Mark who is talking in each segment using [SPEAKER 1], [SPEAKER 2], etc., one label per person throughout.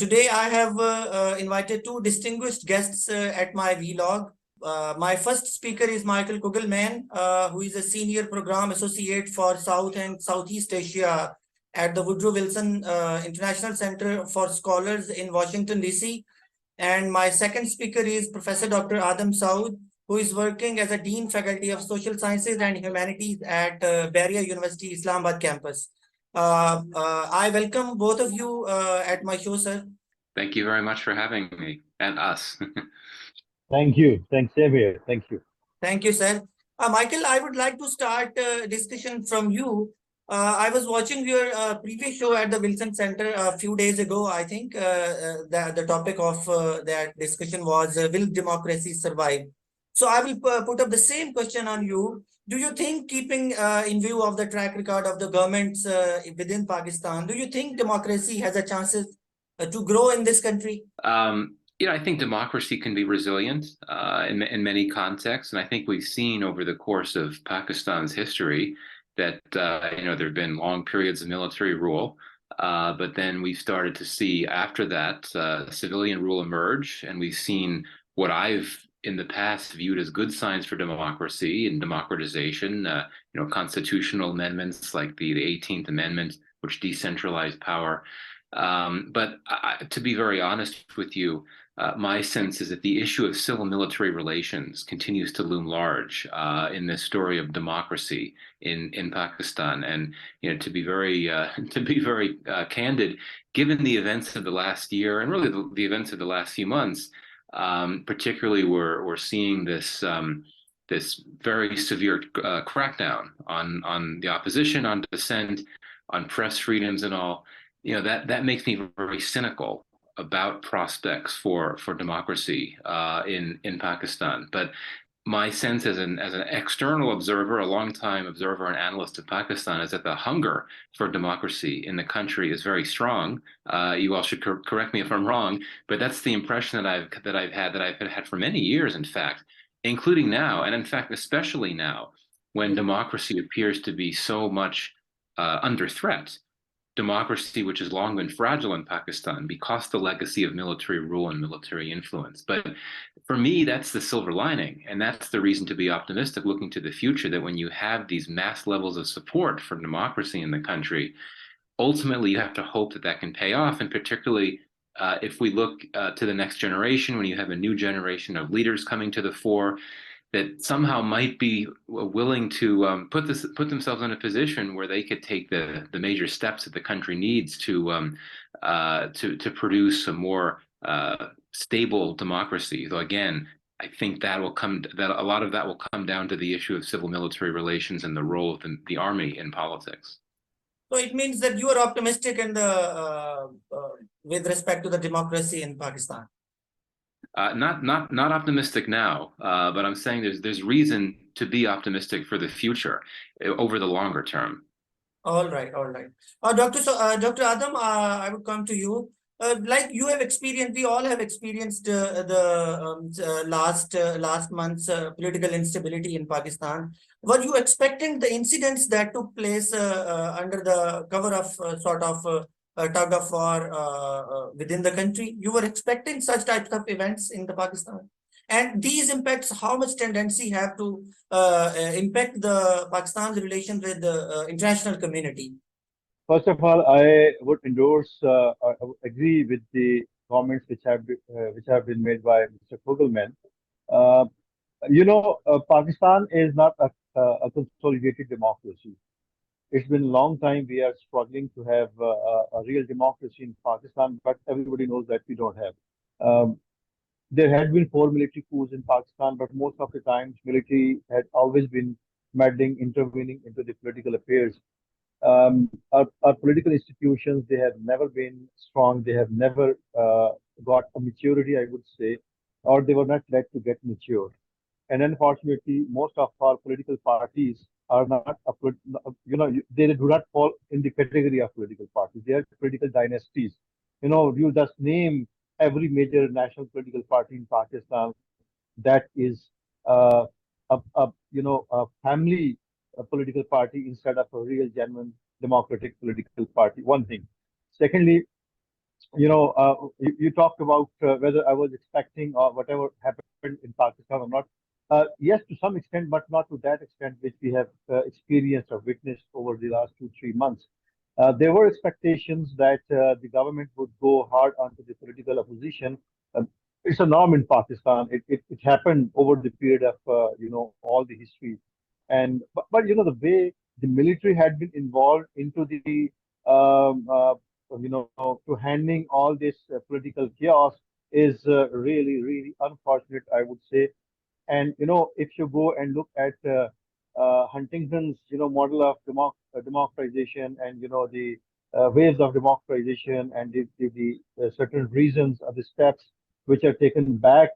[SPEAKER 1] Today I have invited two distinguished guests at my vlog. My first speaker is Michael Kugelman, who is a senior program associate for South and Southeast Asia at the Woodrow Wilson International Center for Scholars in Washington, D.C. And my second speaker is Professor Dr. Adam Saud, who is working as a Dean Faculty of Social Sciences and Humanities at Bahria University, Islamabad campus. I welcome both of you at my show, sir.
[SPEAKER 2] Thank you very much for having me and us.
[SPEAKER 3] Thank you. Thanks, same here. Thank you.
[SPEAKER 1] Thank you, sir. Michael, I would like to start discussion from you. I was watching your previous show at the Wilson Center a few days ago. I think the topic of that discussion was will democracy survive? So I will put up the same question on you. Do you think, keeping in view of the track record of the governments within Pakistan, do you think democracy has a chances to grow in this country?
[SPEAKER 2] I think democracy can be resilient in many contexts, and I think we've seen over the course of Pakistan's history that there have been long periods of military rule, but then we've started to see after that civilian rule emerge, and we've seen what I've in the past viewed as good signs for democracy and democratization. Constitutional amendments like the 18th Amendment, which decentralized power. But to be very honest with you, my sense is that the issue of civil-military relations continues to loom large in this story of democracy in Pakistan. And to be very candid, given the events of the last year and really the events of the last few months, particularly we're seeing this this very severe crackdown on the opposition, on dissent, on press freedoms, and all. That makes me very cynical about prospects for democracy in Pakistan. But my sense as an external observer, a longtime observer and analyst of Pakistan, is that the hunger for democracy in the country is very strong. You all should correct me if I'm wrong, but that's the impression that I've had for many years, in fact, including now, and in fact especially now, when democracy appears to be so much under threat. Democracy, which has long been fragile in Pakistan because the legacy of military rule and military influence. But for me, that's the silver lining, and that's the reason to be optimistic looking to the future, that when you have these mass levels of support for democracy in the country, ultimately you have to hope that that can pay off, and particularly if we look to the next generation, when you have a new generation of leaders coming to the fore, that somehow might be willing to put themselves in a position where they could take the major steps that the country needs to produce a more stable democracy. Though again, I think that a lot of that will come down to the issue of civil-military relations and the role of the army in politics.
[SPEAKER 1] So it means that you are optimistic with respect to the democracy in Pakistan.
[SPEAKER 2] Not optimistic now, but I'm saying there's reason to be optimistic for the future over the longer term.
[SPEAKER 1] All right. Dr. Adam, I would come to you. Like you have experienced, we all have experienced the last month's political instability in Pakistan. Were you expecting the incidents that took place under the cover of sort of a tug of war within the country? You were expecting such types of events in the Pakistan? And these impacts, how much tendency have to impact the Pakistan's relations with the international community?
[SPEAKER 3] First of all, I would endorse, I would agree with the comments which have been made by Mr. Kugelman. Pakistan is not a consolidated democracy. It's been a long time we are struggling to have a real democracy in Pakistan, but everybody knows that we don't have. There had been 4 military coups in Pakistan, but most of the times military had always been meddling, intervening into the political affairs. Our political institutions, they have never been strong. They have never got a maturity, I would say, or they were not led to get mature. And unfortunately, most of our political parties are not, they do not fall in the category of political parties. They are political dynasties. You just name every major national political party in Pakistan that is a family political party instead of a real, genuine, democratic political party. One thing. Secondly, you talked about whether I was expecting or whatever happened in Pakistan or not. Yes, to some extent, but not to that extent which we have experienced or witnessed over the last 2, 3 months. There were expectations that the government would go hard onto the political opposition. Uh, it's a norm in Pakistan. It happened over the period of all the history, but the way the military had been involved into the to handling all this political chaos is really unfortunate, I would say. And if you go and look at Huntington's model of democratization, and the waves of democratization, and the certain reasons or the steps which are taken back,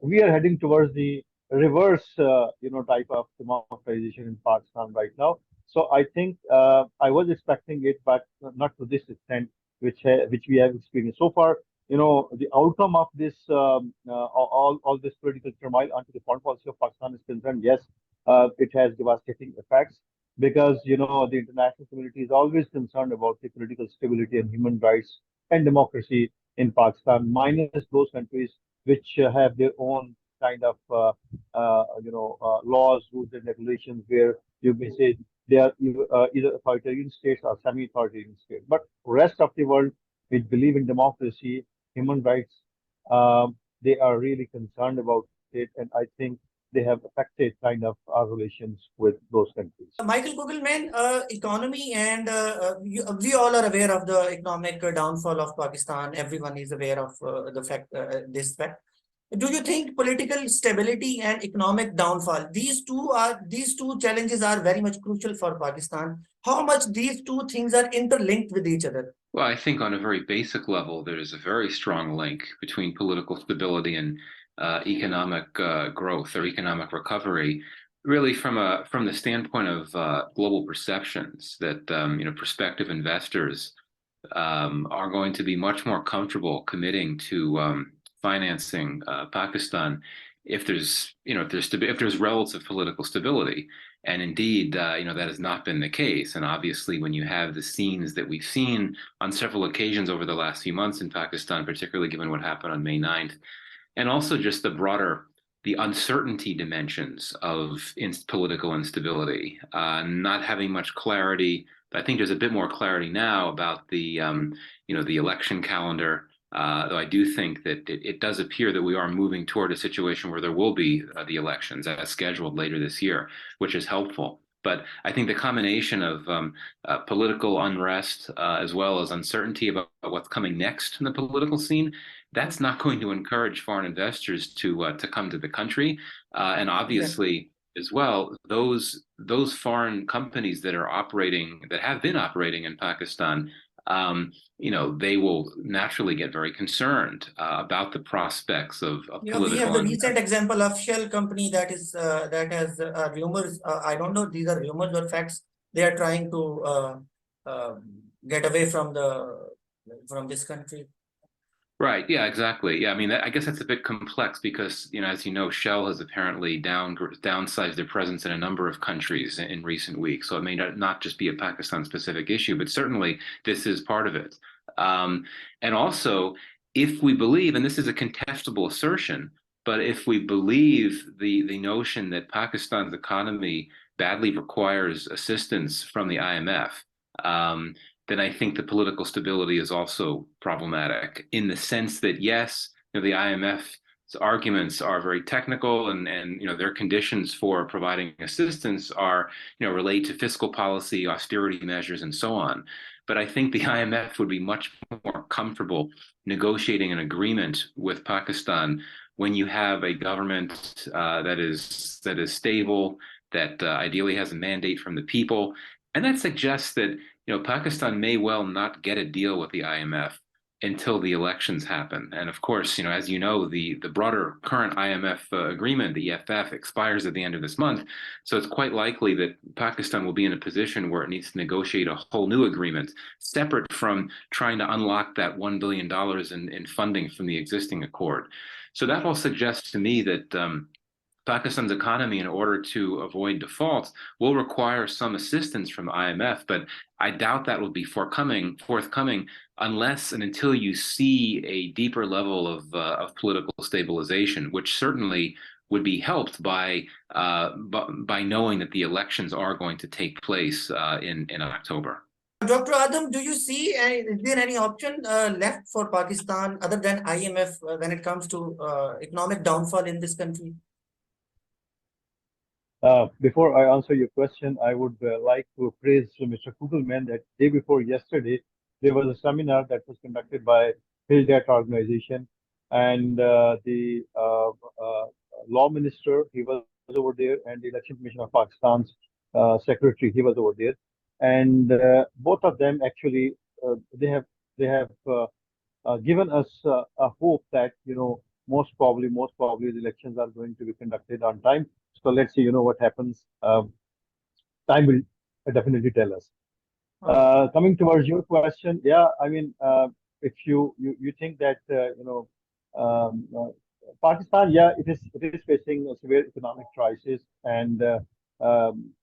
[SPEAKER 3] we are heading towards the reverse type of democratization in Pakistan right now. So I think I was expecting it, but not to this extent which we have experienced so far. The outcome of this all this political turmoil onto the foreign policy of Pakistan is concerned, yes, it has devastating effects, because the international community is always concerned about the political stability and human rights and democracy in Pakistan, minus those countries which have their own kind of laws, rules, and regulations, where you may say they are either authoritarian states or semi-authoritarian states. But rest of the world, which believe in democracy, human rights, they are really concerned about it, and I think they have affected kind of our relations with those countries.
[SPEAKER 1] Michael Kugelman, economy, and we all are aware of the economic downfall of Pakistan. Everyone is aware of the fact, this fact. Do you think political stability and economic downfall, these two challenges are very much crucial for Pakistan? How much these two things are interlinked with each other?
[SPEAKER 2] Well, I think on a very basic level, there is a very strong link between political stability and economic growth or economic recovery. Really, from the standpoint of global perceptions, that prospective investors are going to be much more comfortable committing to financing Pakistan if there's relative political stability. And indeed, that has not been the case. And obviously, when you have the scenes that we've seen on several occasions over the last few months in Pakistan, particularly given what happened on May 9th, and also just the uncertainty dimensions of political instability, not having much clarity. I think there's a bit more clarity now about the election calendar. Though I do think that it does appear that we are moving toward a situation where there will be the elections as scheduled later this year, which is helpful. But I think the combination of political unrest as well as uncertainty about what's coming next in the political scene, that's not going to encourage foreign investors to come to the country. And obviously, as well, those foreign companies that have been operating in Pakistan, they will naturally get very concerned about the prospects of political.
[SPEAKER 1] We have the recent example of Shell company that has rumors. I don't know, these are rumors or facts. They are trying to get away from this country.
[SPEAKER 2] Right. Yeah, exactly. Yeah, I mean, I guess that's a bit complex because, as you know, Shell has apparently downsized their presence in a number of countries in recent weeks. So it may not just be a Pakistan-specific issue, but certainly this is part of it. And also, if we believe, and this is a contestable assertion, but if we believe the notion that Pakistan's economy badly requires assistance from the IMF, then I think the political stability is also problematic in the sense that, yes, the IMF's arguments are very technical, and their conditions for providing assistance are relate to fiscal policy, austerity measures, and so on. But I think the IMF would be much more comfortable negotiating an agreement with Pakistan when you have a government that is stable, that ideally has a mandate from the people, and that suggests that Pakistan may well not get a deal with the IMF until the elections happen. And of course, as you know, the broader current IMF agreement, the EFF, expires at the end of this month. So it's quite likely that Pakistan will be in a position where it needs to negotiate a whole new agreement, separate from trying to unlock that $1 billion in funding from the existing accord. So that all suggests to me that Pakistan's economy, in order to avoid default, will require some assistance from IMF, but I doubt that will be forthcoming unless and until you see a deeper level of political stabilization, which certainly would be helped by knowing that the elections are going to take place in October.
[SPEAKER 1] Dr. Adam, do you see is there any option left for Pakistan other than IMF when it comes to economic downfall in this country?
[SPEAKER 3] Before I answer your question, I would like to praise Mr. Kugelman that day before yesterday, there was a seminar that was conducted by his data organization, and the law minister, he was over there, and the election commission of Pakistan's secretary, he was over there, and both of them actually they have given us a hope that most probably the elections are going to be conducted on time. So let's see, what happens. Time will definitely tell us. Coming towards your question, yeah, I mean, if you think that Pakistan, yeah, it is facing a severe economic crisis, and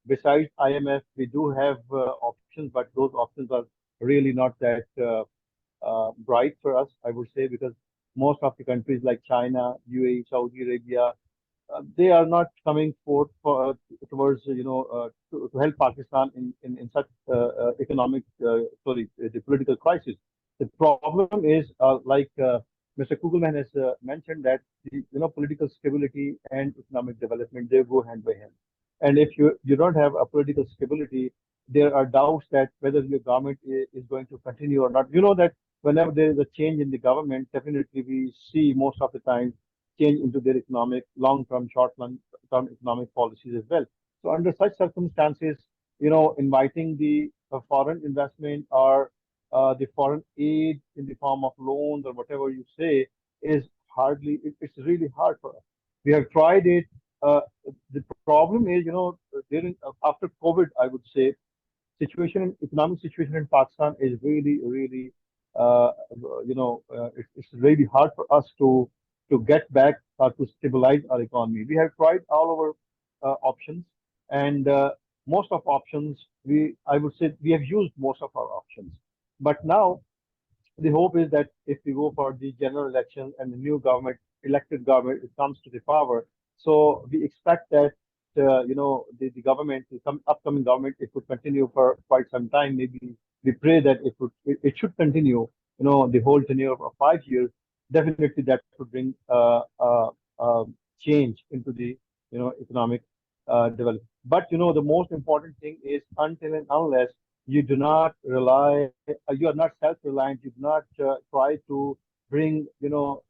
[SPEAKER 3] besides IMF, we do have options, but those options are really not that bright for us, I would say, because most of the countries like China, UAE, Saudi Arabia, they are not coming forth towards to help Pakistan in such the political crisis. The problem is like Mr. Kugelman has mentioned that the political stability and economic development, they go hand by hand. And if you don't have a political stability, there are doubts that whether your government is going to continue or not. You know that whenever there is a change in the government, definitely we see most of the time change into their economic, long-term, short-term economic policies as well. So under such circumstances, inviting the foreign investment or the foreign aid in the form of loans or whatever you say is it's really hard for us. We have tried it. The problem is, during after COVID, I would say, economic situation in Pakistan is really, really, it's really hard for us to get back to stabilize our economy. We have tried all our options, and most of options, I would say we have used most of our options. But now the hope is that if we go for the general election and the new government, elected government, it comes to the power. So we expect that the government, the upcoming government, it would continue for quite some time. Maybe we pray that it should continue, the whole tenure of 5 years. Definitely, that would bring change into the economic development. But the most important thing is until and unless you do not rely, you are not self-reliant, you do not try to bring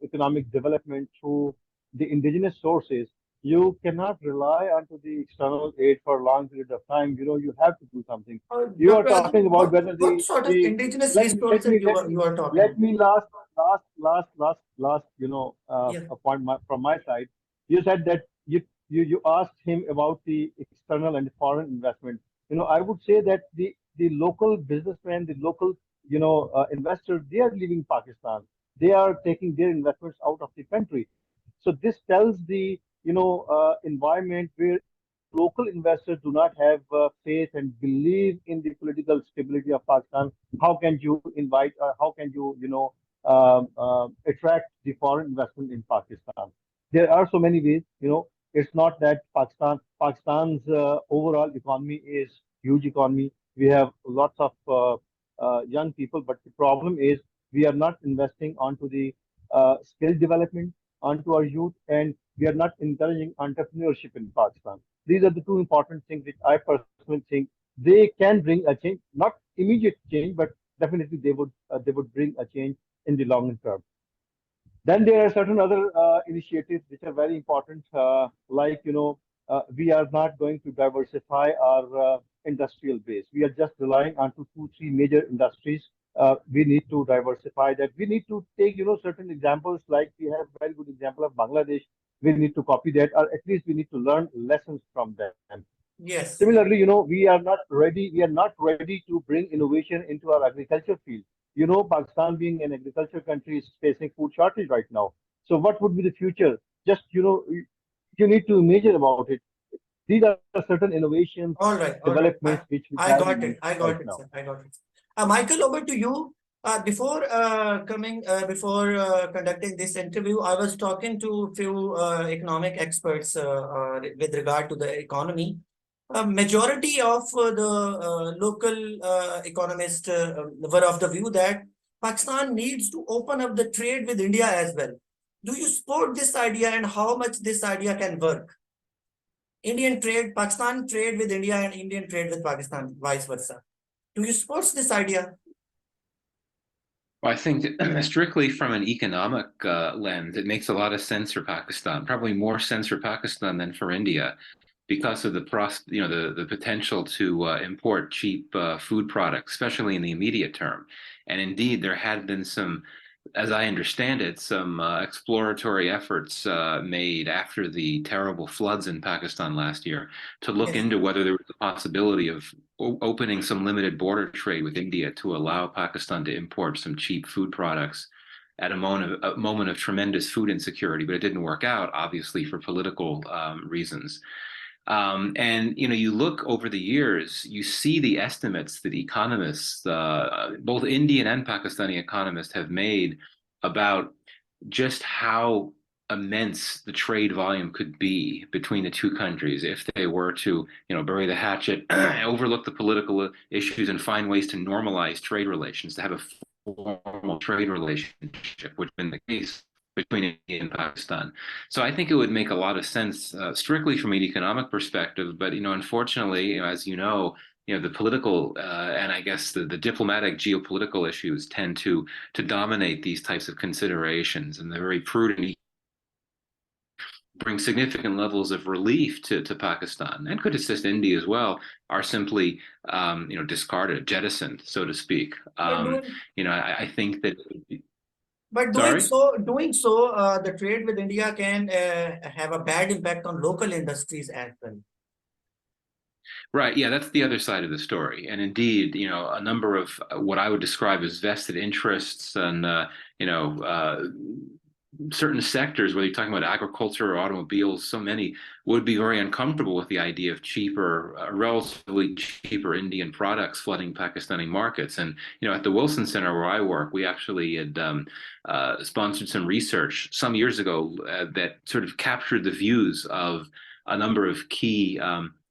[SPEAKER 3] economic development through the indigenous sources, you cannot rely onto the external aid for a long period of time. You have to do something. You are talking about whether
[SPEAKER 1] what sort of indigenous resources you are talking
[SPEAKER 3] let me last
[SPEAKER 1] Yeah.
[SPEAKER 3] a point from my side. You said that you asked him about the external and foreign investment. I would say that the local businessmen, the local investors, they are leaving Pakistan. They are taking their investments out of the country. So this tells the environment where local investors do not have faith and believe in the political stability of Pakistan. How can you invite? How can you attract the foreign investment in Pakistan? There are so many ways. It's not that Pakistan's overall economy is huge economy. We have lots of young people, but the problem is we are not investing onto the skill development, onto our youth, and we are not encouraging entrepreneurship in Pakistan. These are the two important things which I personally think they can bring a change, not immediate change, but definitely they would bring a change in the long term. Then there are certain other initiatives which are very important, like we are not going to diversify our industrial base. We are just relying on two, three major industries. We need to diversify that. We need to take certain examples, like we have a very good example of Bangladesh. We need to copy that, or at least we need to learn lessons from them.
[SPEAKER 1] Yes.
[SPEAKER 3] Similarly, we are not ready. We are not ready to bring innovation into our agriculture field. Pakistan being an agriculture country is facing food shortage right now. So what would be the future? Just you need to imagine about it. These are certain innovations,
[SPEAKER 1] All right, all right.
[SPEAKER 3] developments which we
[SPEAKER 1] I
[SPEAKER 3] have
[SPEAKER 1] got it.
[SPEAKER 3] in
[SPEAKER 1] I
[SPEAKER 3] right
[SPEAKER 1] got it,
[SPEAKER 3] now.
[SPEAKER 1] sir. I got it. Michael, over to you. Before conducting this interview, I was talking to a few economic experts with regard to the economy. A majority of the local economists were of the view that Pakistan needs to open up the trade with India as well. Do you support this idea, and how much this idea can work? Indian trade, Pakistan trade with India and Indian trade with Pakistan, vice versa. Do you support this idea?
[SPEAKER 2] Well, I think strictly from an economic lens, it makes a lot of sense for Pakistan, probably more sense for Pakistan than for India, because of the potential to import cheap food products, especially in the immediate term. And indeed, there had been some, as I understand it, some exploratory efforts made after the terrible floods in Pakistan last year to look
[SPEAKER 1] Yes.
[SPEAKER 2] into whether there was a possibility of opening some limited border trade with India to allow Pakistan to import some cheap food products at a moment of tremendous food insecurity, but it didn't work out, obviously, for political reasons. And you look over the years, you see the estimates that economists, both Indian and Pakistani economists, have made about just how immense the trade volume could be between the two countries if they were to, bury the hatchet, overlook the political issues, and find ways to normalize trade relations, to have a formal trade relationship, which has been the case between India and Pakistan. So I think it would make a lot of sense, strictly from an economic perspective. But unfortunately, as the political and I guess the diplomatic geopolitical issues tend to dominate these types of considerations, and they're very prudent, bring significant levels of relief to Pakistan, and could assist India as well, are simply discarded, jettisoned, so to speak. I think that.
[SPEAKER 1] But
[SPEAKER 2] Sorry?
[SPEAKER 1] doing so, the trade with India can have a bad impact on local industries as well.
[SPEAKER 2] Right. Yeah, that's the other side of the story. And indeed, a number of what I would describe as vested interests and, certain sectors, whether you're talking about agriculture or automobiles, so many would be very uncomfortable with the idea of relatively cheaper Indian products flooding Pakistani markets. And, at the Wilson Center where I work, we actually had sponsored some research some years ago that sort of captured the views of a number of key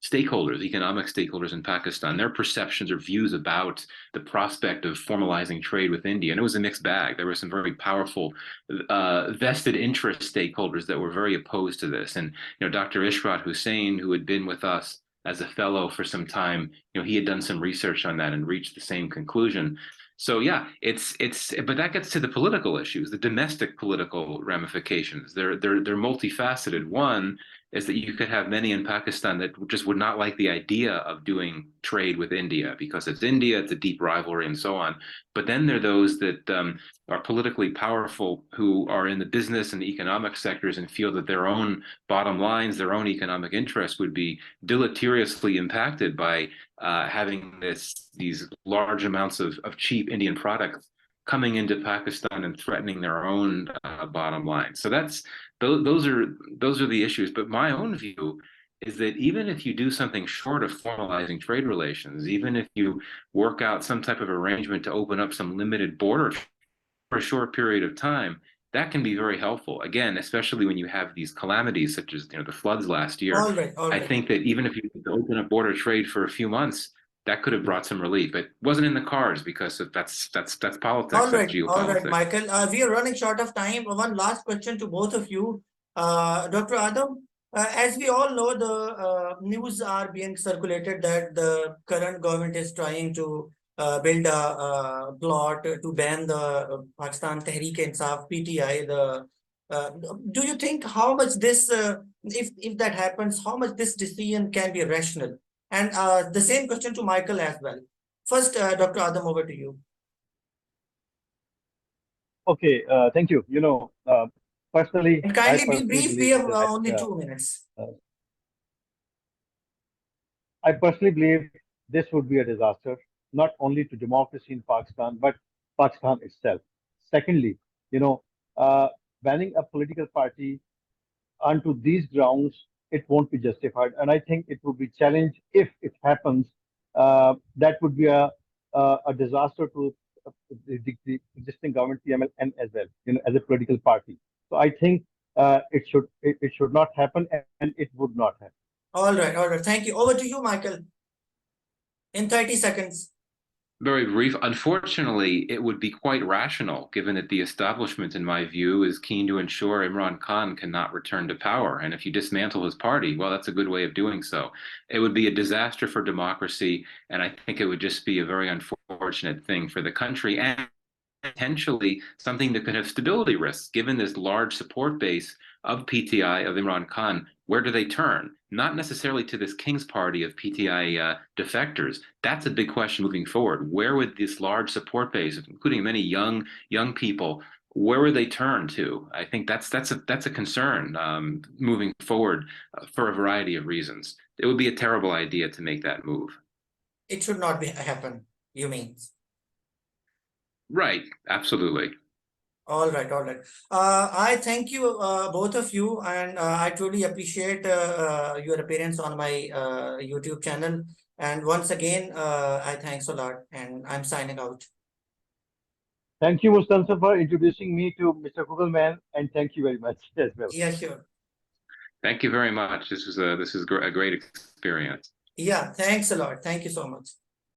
[SPEAKER 2] stakeholders, economic stakeholders in Pakistan, their perceptions or views about the prospect of formalizing trade with India. And it was a mixed bag. There were some very powerful vested interest stakeholders that were very opposed to this. And, Dr. Ishrat Hussain, who had been with us as a fellow for some time, he had done some research on that and reached the same conclusion. So yeah, but that gets to the political issues, the domestic political ramifications. They're multifaceted. One is that you could have many in Pakistan that just would not like the idea of doing trade with India because it's India, it's a deep rivalry, and so on. But then there are those that are politically powerful who are in the business and the economic sectors and feel that their own bottom lines, their own economic interests would be deleteriously impacted by having these large amounts of cheap Indian products coming into Pakistan and threatening their own bottom line. So those are the issues. But my own view is that even if you do something short of formalizing trade relations, even if you work out some type of arrangement to open up some limited border for a short period of time, that can be very helpful. Again, especially when you have these calamities such as the floods last year.
[SPEAKER 1] All right.
[SPEAKER 2] I think that even if you open up border trade for a few months, that could have brought some relief. It wasn't in the cards because that's politics.
[SPEAKER 1] All
[SPEAKER 2] That's
[SPEAKER 1] right,
[SPEAKER 2] geopolitics.
[SPEAKER 1] Michael. We are running short of time. One last question to both of you, Dr. Adam. As we all know, the news are being circulated that the current government is trying to build a plot to ban the Pakistan Tehreek-e-Insaf (PTI). Do you think how much this, if that happens, how much this decision can be rational? And the same question to Michael as well. First, Dr. Adam, over to you.
[SPEAKER 3] Okay, thank you. Personally,
[SPEAKER 1] And
[SPEAKER 3] I
[SPEAKER 1] kindly be
[SPEAKER 3] personally
[SPEAKER 1] brief, we
[SPEAKER 3] believe
[SPEAKER 1] have
[SPEAKER 3] that
[SPEAKER 1] only 2 minutes.
[SPEAKER 3] I personally believe this would be a disaster, not only to democracy in Pakistan, but Pakistan itself. Secondly, banning a political party onto these grounds, it won't be justified. And I think it would be challenged if it happens. That would be a disaster to the existing government, PMLN, as well, as a political party. So I think it should not happen, and it would not happen.
[SPEAKER 1] All right, all right. Thank you. Over to you, Michael. In 30 seconds.
[SPEAKER 2] Very brief. Unfortunately, it would be quite rational, given that the establishment, in my view, is keen to ensure Imran Khan cannot return to power. And if you dismantle his party, well, that's a good way of doing so. It would be a disaster for democracy, and I think it would just be a very unfortunate thing for the country, and potentially something that could have stability risks, given this large support base of PTI, of Imran Khan. Where do they turn? Not necessarily to this King's Party of PTI defectors. That's a big question moving forward. Where would this large support base, including many young people, where would they turn to? I think that's a concern moving forward for a variety of reasons. It would be a terrible idea to make that move.
[SPEAKER 1] It should not happen, you mean?
[SPEAKER 2] Right, absolutely.
[SPEAKER 1] All right, all right. I thank you, both of you, and I truly appreciate your appearance on my YouTube channel. And once again, I thanks a lot, and I'm signing out.
[SPEAKER 3] Thank you, Mustansar, for introducing me to Mr. Kugelman, and thank you very much as well.
[SPEAKER 1] Yeah, sure.
[SPEAKER 2] Thank you very much. This is a great experience.
[SPEAKER 1] Yeah, thanks a lot. Thank you so much.